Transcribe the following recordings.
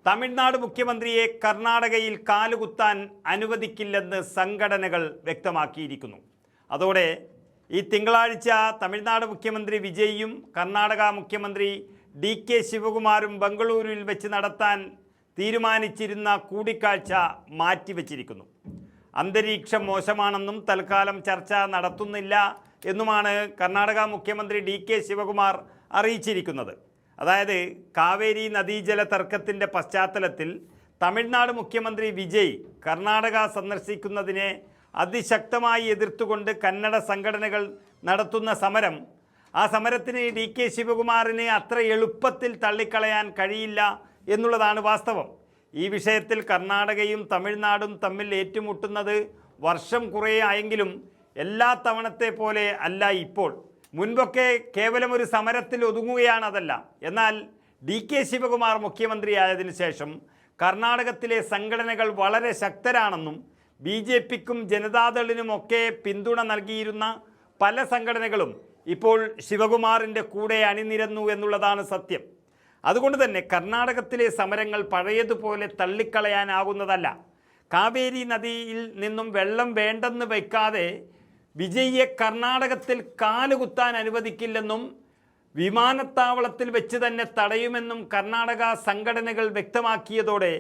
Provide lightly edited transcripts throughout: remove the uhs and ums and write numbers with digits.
തമിഴ്നാട് മുഖ്യമന്ത്രിയെ കർണാടകയിൽ കാലുകുത്താൻ അനുവദിക്കില്ലെന്ന് സംഘടനകൾ വ്യക്തമാക്കിയിരിക്കുന്നു. അതോടെ ഈ തിങ്കളാഴ്ച തമിഴ്നാട് മുഖ്യമന്ത്രി വിജയും കർണാടക മുഖ്യമന്ത്രി DK ശിവകുമാറും ബംഗളൂരുവിൽ വെച്ച് നടത്താൻ തീരുമാനിച്ചിരുന്ന കൂടിക്കാഴ്ച മാറ്റിവെച്ചിരിക്കുന്നു. അന്തരീക്ഷം മോശമാണെന്നും തൽക്കാലം ചർച്ച നടത്തുന്നില്ല എന്നുമാണ് കർണാടക മുഖ്യമന്ത്രി DK ശിവകുമാർ അറിയിച്ചിരിക്കുന്നത്. അതായത് കാവേരി നദീജല തർക്കത്തിൻ്റെ പശ്ചാത്തലത്തിൽ തമിഴ്നാട് മുഖ്യമന്ത്രി വിജയ് കർണാടക സന്ദർശിക്കുന്നതിനെ അതിശക്തമായി എതിർത്തുകൊണ്ട് കന്നഡ സംഘടനകൾ നടത്തുന്ന സമരം, ആ സമരത്തിന് DK ശിവകുമാറിനെ അത്ര എളുപ്പത്തിൽ തള്ളിക്കളയാൻ കഴിയില്ല എന്നുള്ളതാണ് വാസ്തവം. ഈ വിഷയത്തിൽ കർണാടകയും തമിഴ്നാടും തമ്മിൽ ഏറ്റുമുട്ടുന്നത് വർഷം കുറേ ആയെങ്കിലും എല്ലാ തവണത്തെ പോലെ അല്ല ഇപ്പോൾ. മുൻപൊക്കെ കേവലം ഒരു സമരത്തിൽ ഒതുങ്ങുകയാണതല്ല. എന്നാൽ DK ശിവകുമാർ മുഖ്യമന്ത്രിയായതിനു ശേഷം കർണാടകത്തിലെ സംഘടനകൾ വളരെ ശക്തരാണെന്നും BJPക്കും ജനതാദളിനുമൊക്കെ പിന്തുണ നൽകിയിരുന്ന പല സംഘടനകളും ഇപ്പോൾ ശിവകുമാറിൻ്റെ കൂടെ അണിനിരന്നു എന്നുള്ളതാണ് സത്യം. അതുകൊണ്ട് തന്നെ കർണാടകത്തിലെ സമരങ്ങൾ പഴയതുപോലെ തള്ളിക്കളയാനാകുന്നതല്ല. കാവേരി നദിയിൽ നിന്നും വെള്ളം വേണ്ടെന്ന് വയ്ക്കാതെ വിജയിയെ കർണാടകത്തിൽ കാലുകുത്താൻ അനുവദിക്കില്ലെന്നും വിമാനത്താവളത്തിൽ വെച്ച് തന്നെ തടയുമെന്നും കർണാടക സംഘടനകൾ വ്യക്തമാക്കിയതോടെ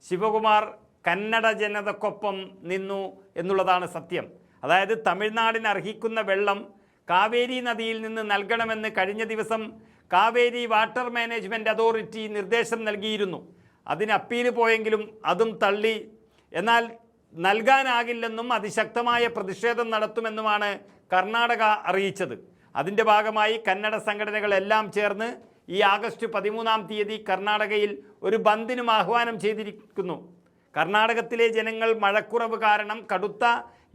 ശിവകുമാർ കന്നഡ ജനതക്കൊപ്പം നിന്നു എന്നുള്ളതാണ് സത്യം. അതായത് തമിഴ്നാടിന് അർഹിക്കുന്ന വെള്ളം കാവേരി നദിയിൽ നിന്ന് നൽകണമെന്ന് കഴിഞ്ഞ ദിവസം കാവേരി വാട്ടർ മാനേജ്മെൻറ്റ് അതോറിറ്റി നിർദ്ദേശം നൽകിയിരുന്നു. അതിന് അപ്പീൽ പോയെങ്കിലും അതും തള്ളി. എന്നാൽ നൽകാനാകില്ലെന്നും അതിശക്തമായ പ്രതിഷേധം നടത്തുമെന്നുമാണ് കർണാടക അറിയിച്ചത്. അതിൻ്റെ ഭാഗമായി കന്നഡ സംഘടനകളെല്ലാം ചേർന്ന് ഈ ആഗസ്റ്റ് 13 കർണാടകയിൽ ഒരു ബന്ദിനും ആഹ്വാനം ചെയ്തിരിക്കുന്നു. കർണാടകത്തിലെ ജനങ്ങൾ മഴക്കുറവ് കാരണം കടുത്ത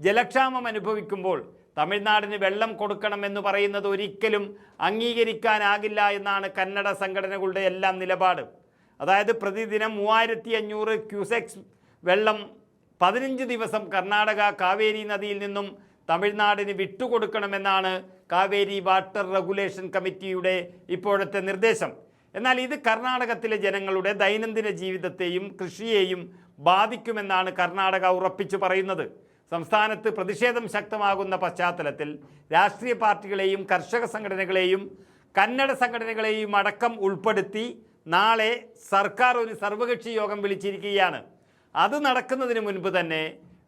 ജലക്ഷാമം അനുഭവിക്കുമ്പോൾ തമിഴ്നാടിന് വെള്ളം കൊടുക്കണമെന്ന് പറയുന്നത് ഒരിക്കലും അംഗീകരിക്കാനാകില്ല എന്നാണ് കന്നഡ സംഘടനകളുടെ എല്ലാം നിലപാട്. അതായത് പ്രതിദിനം 3500 ക്യൂസെക്സ് വെള്ളം 15 ദിവസം കർണാടക കാവേരി നദിയിൽ നിന്നും തമിഴ്നാടിന് വിട്ടുകൊടുക്കണമെന്നാണ് കാവേരി വാട്ടർ റെഗുലേഷൻ കമ്മിറ്റിയുടെ ഇപ്പോഴത്തെ നിർദ്ദേശം. എന്നാൽ ഇത് കർണാടകത്തിലെ ജനങ്ങളുടെ ദൈനംദിന ജീവിതത്തെയും കൃഷിയെയും ബാധിക്കുമെന്നാണ് കർണാടക ഉറപ്പിച്ചു പറയുന്നത്. സംസ്ഥാനത്ത് പ്രതിഷേധം ശക്തമാകുന്ന പശ്ചാത്തലത്തിൽ രാഷ്ട്രീയ പാർട്ടികളെയും കർഷക സംഘടനകളെയും കന്നഡ സംഘടനകളെയും അടക്കം ഉൾപ്പെടുത്തി നാളെ സർക്കാർ ഒരു സർവകക്ഷി യോഗം വിളിച്ചിരിക്കുകയാണ്. അത് നടക്കുന്നതിന് മുൻപ് തന്നെ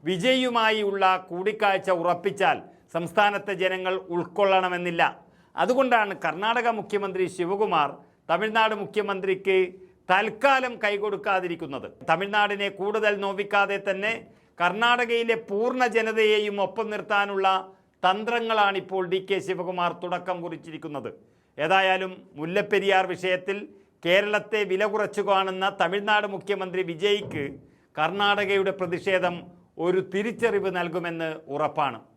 വിജയുമായി ഉള്ള കൂടിക്കാഴ്ച ഉറപ്പിച്ചാൽ സംസ്ഥാനത്തെ ജനങ്ങൾ ഉൾക്കൊള്ളണമെന്നില്ല. അതുകൊണ്ടാണ് കർണാടക മുഖ്യമന്ത്രി ശിവകുമാർ തമിഴ്നാട് മുഖ്യമന്ത്രിക്ക് തൽക്കാലം കൈകൊടുക്കാതിരിക്കുന്നത്. തമിഴ്നാടിനെ കൂടുതൽ നോവിക്കാതെ തന്നെ കർണാടകയിലെ പൂർണ്ണ ജനതയെയും ഒപ്പം നിർത്താനുള്ള തന്ത്രങ്ങളാണിപ്പോൾ DK ശിവകുമാർ തുടക്കം കുറിച്ചിരിക്കുന്നത്. ഏതായാലും മുല്ലപ്പെരിയാർ വിഷയത്തിൽ കേരളത്തെ വില കുറച്ചു കാണുന്ന തമിഴ്നാട് മുഖ്യമന്ത്രി വിജയ്ക്ക് കർണാടകയുടെ പ്രതിഷേധം ഒരു തിരിച്ചറിവ് നൽകുമെന്ന് ഉറപ്പാണ്.